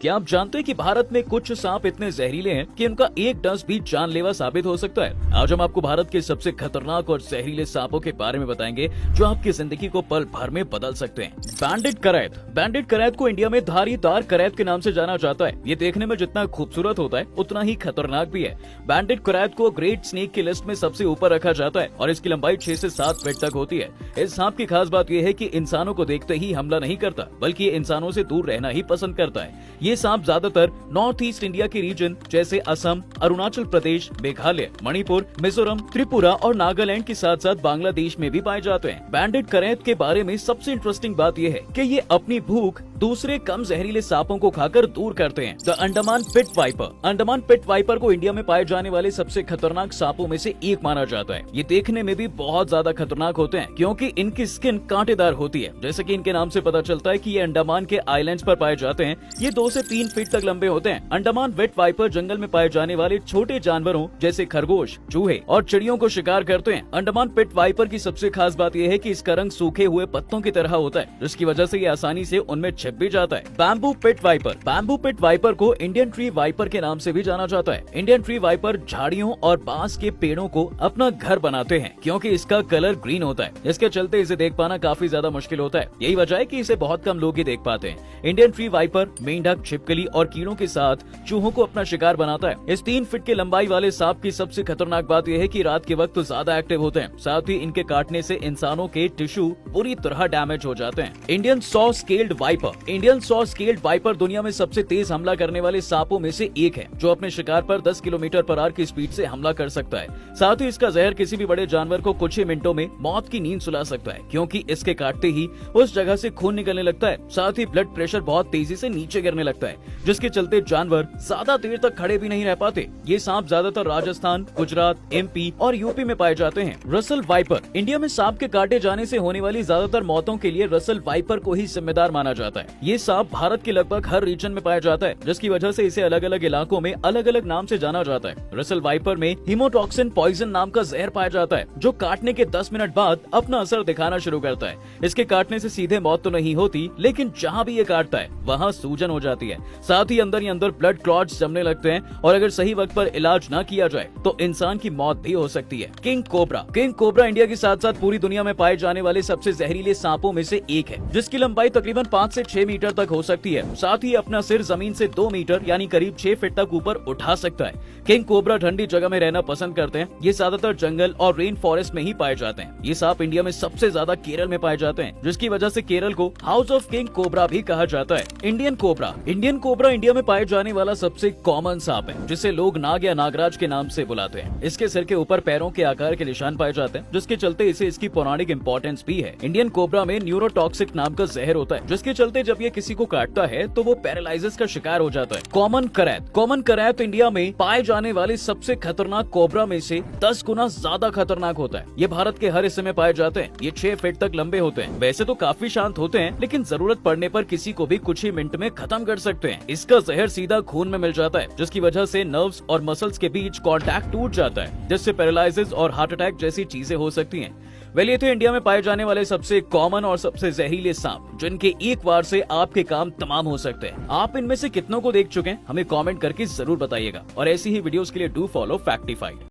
क्या आप जानते हैं कि भारत में कुछ सांप इतने जहरीले हैं कि उनका एक डस भी जानलेवा साबित हो सकता है। आज हम आपको भारत के सबसे खतरनाक और जहरीले सांपों के बारे में बताएंगे जो आपकी जिंदगी को पल भर में बदल सकते हैं। बैंडेड करैत। बैंडेड करैत को इंडिया में धारीदार करैत के नाम से जाना जाता है। ये देखने में जितना खूबसूरत होता है उतना ही खतरनाक भी है। बैंडेड करैत को ग्रेट स्नेक की लिस्ट में सबसे ऊपर रखा जाता है और इसकी लंबाई 6 से 7 फीट तक होती है। इस सांप की खास बात यह है कि इंसानों को देखते ही हमला नहीं करता, बल्कि ये इंसानों से दूर रहना ही पसंद करता है। ये सांप ज्यादातर नॉर्थ ईस्ट इंडिया के रीजन जैसे असम, अरुणाचल प्रदेश, मेघालय, मणिपुर, मिजोरम, त्रिपुरा और नागालैंड के साथ साथ बांग्लादेश में भी पाए जाते हैं। बैंडेड करैत के बारे में सबसे इंटरेस्टिंग बात यह है कि ये अपनी भूख दूसरे कम जहरीले सांपों को खाकर दूर करते हैं। The Andaman pit viper. Andaman pit viper को इंडिया में पाए जाने वाले सबसे खतरनाक सांपों में से एक माना जाता है। ये देखने में भी बहुत ज्यादा खतरनाक होते हैं क्योंकि इनकी स्किन कांटेदार होती है। जैसे कि इनके नाम से पता चलता है कि ये अंडमान के आइलैंड्स पर पाए जाते हैं। ये 2 से 3 फीट तक लंबे होते हैं। अंडमान वेट वाइपर जंगल में पाए जाने वाले छोटे जानवरों जैसे खरगोश, चूहे और चिड़ियों को शिकार करते हैं। अंडमान पिट वाइपर की सबसे खास बात यह है कि इसका रंग सूखे हुए पत्तों की तरह होता है, जिसकी वजह से ये आसानी से उनमें छिप भी जाता है। Bamboo pit viper. Bamboo pit viper को इंडियन ट्री वाइपर के नाम से भी जाना जाता है। इंडियन ट्री वाइपर झाड़ियों और बांस के पेड़ों को अपना घर बनाते हैं क्योंकि इसका कलर ग्रीन होता है। इसके चलते इसे देख पाना काफी ज्यादा मुश्किल होता है। यही वजह है कि इसे बहुत कम लोग ही देख पाते हैं। इंडियन ट्री वाइपर मेंढक, छिपकली और कीड़ों के साथ चूहों को अपना शिकार बनाता है। इस 3 फीट के लंबाई वाले सांप की सबसे खतरनाक बात यह है कि रात के वक्त ज्यादा एक्टिव होते हैं। साथ ही इनके काटने से इंसानों के टिश्यू बुरी तरह डैमेज हो जाते हैं। Indian saw scaled viper. Indian saw scaled viper दुनिया में सबसे तेज हमला करने वाले सांपों में से एक है, जो अपने शिकार पर 10 किलोमीटर/आवर की स्पीड से हमला कर सकता है। साथ ही इसका जहर किसी भी बड़े जानवर को कुछ ही मिनटों में मौत की नींद सुला सकता है क्योंकि इसके काटते ही उस जगह से खून निकलने लगता है। साथ ही ब्लड प्रेशर बहुत तेजी से नीचे गिरने लगता है, जिसके चलते जानवर ज्यादा देर तक खड़े भी नहीं रह पाते। ये सांप ज्यादातर राजस्थान, गुजरात, MP और यूपी में पाए जाते हैं। Russell viper. इंडिया में सांप के काटे जाने से होने वाली ज्यादातर मौतों के लिए रसल वाइपर को ही जिम्मेदार माना जाता है। ये सांप भारत के लगभग हर रीजन में पाया जाता है, जिसकी वजह से इसे अलग अलग इलाकों में अलग अलग नाम से जाना जाता है। रसल वाइपर में हीमोटॉक्सिन पॉइजन नाम का जहर पाया जाता है, जो काटने के 10 मिनट बाद अपना असर दिखाना शुरू करता है। इसके काटने से सीधे मौत तो नहीं होती, लेकिन जहाँ भी ये काटता है वहाँ सूजन हो जाती है। साथ ही अंदर ब्लड क्लॉट्स जमने लगते हैं और अगर सही वक्त पर इलाज न किया जाए तो इंसान की मौत भी हो सकती है। King cobra. King cobra India के साथ साथ पूरी दुनिया में पाए जाने वाले सबसे जहरीले सांपों में से एक है, जिसकी लंबाई तकरीबन 5 से 6 मीटर तक हो सकती है। साथ ही अपना सिर जमीन से 2 मीटर यानी करीब 6 फीट तक ऊपर उठा सकता है। किंग कोबरा ठंडी जगह में रहना पसंद करते हैं। ये ज्यादातर जंगल और रेन फॉरेस्ट में ही पाए जाते हैं। ये सांप इंडिया में सबसे ज्यादा केरल में पाए जाते हैं, जिसकी वजह से केरल को हाउस ऑफ किंग कोबरा भी कहा जाता है। Indian cobra. Indian cobra India में पाए जाने वाला सबसे कॉमन सांप है, जिसे लोग नाग या नागराज के नाम से बुलाते हैं। इसके सिर के ऊपर पैरों के आकार के निशान पाए जाते हैं, जिसके चलते इसे इसकी पौराणिक इंपॉर्टेंस भी है। इंडियन कोबरा में न्यूरोटॉक्सिक नाम का जहर होता है, जिसके चलते जब ये किसी को काटता है तो वो पैरालाइसिस का शिकार हो जाता है। कॉमन करैत। कॉमन करैत इंडिया में पाए जाने वाले सबसे खतरनाक कोबरा में से 10 गुना ज्यादा खतरनाक होता है। ये भारत के हर हिस्से में पाए जाते हैं। ये 6 फीट तक लंबे होते हैं। वैसे तो काफी शांत होते हैं, लेकिन जरूरत पड़ने पर किसी को भी कुछ ही मिनट में खत्म कर सकते हैं। इसका जहर सीधा खून में मिल जाता है, जिसकी वजह से नर्व्स और मसल्स के बीच कांटेक्ट टूट जाता है, जिससे पैरालिसिस और हार्ट अटैक जैसी चीजें हो सकती हैं। ये थे इंडिया में पाए जाने वाले सबसे कॉमन और सबसे जहरीले सांप, जिनके एक बार से आपके काम तमाम हो सकते हैं। आप इनमें से कितनों को देख चुके हैं, हमें कमेंट करके जरूर बताइएगा और ऐसी ही वीडियोस के लिए डू फॉलो फैक्टिफाइड।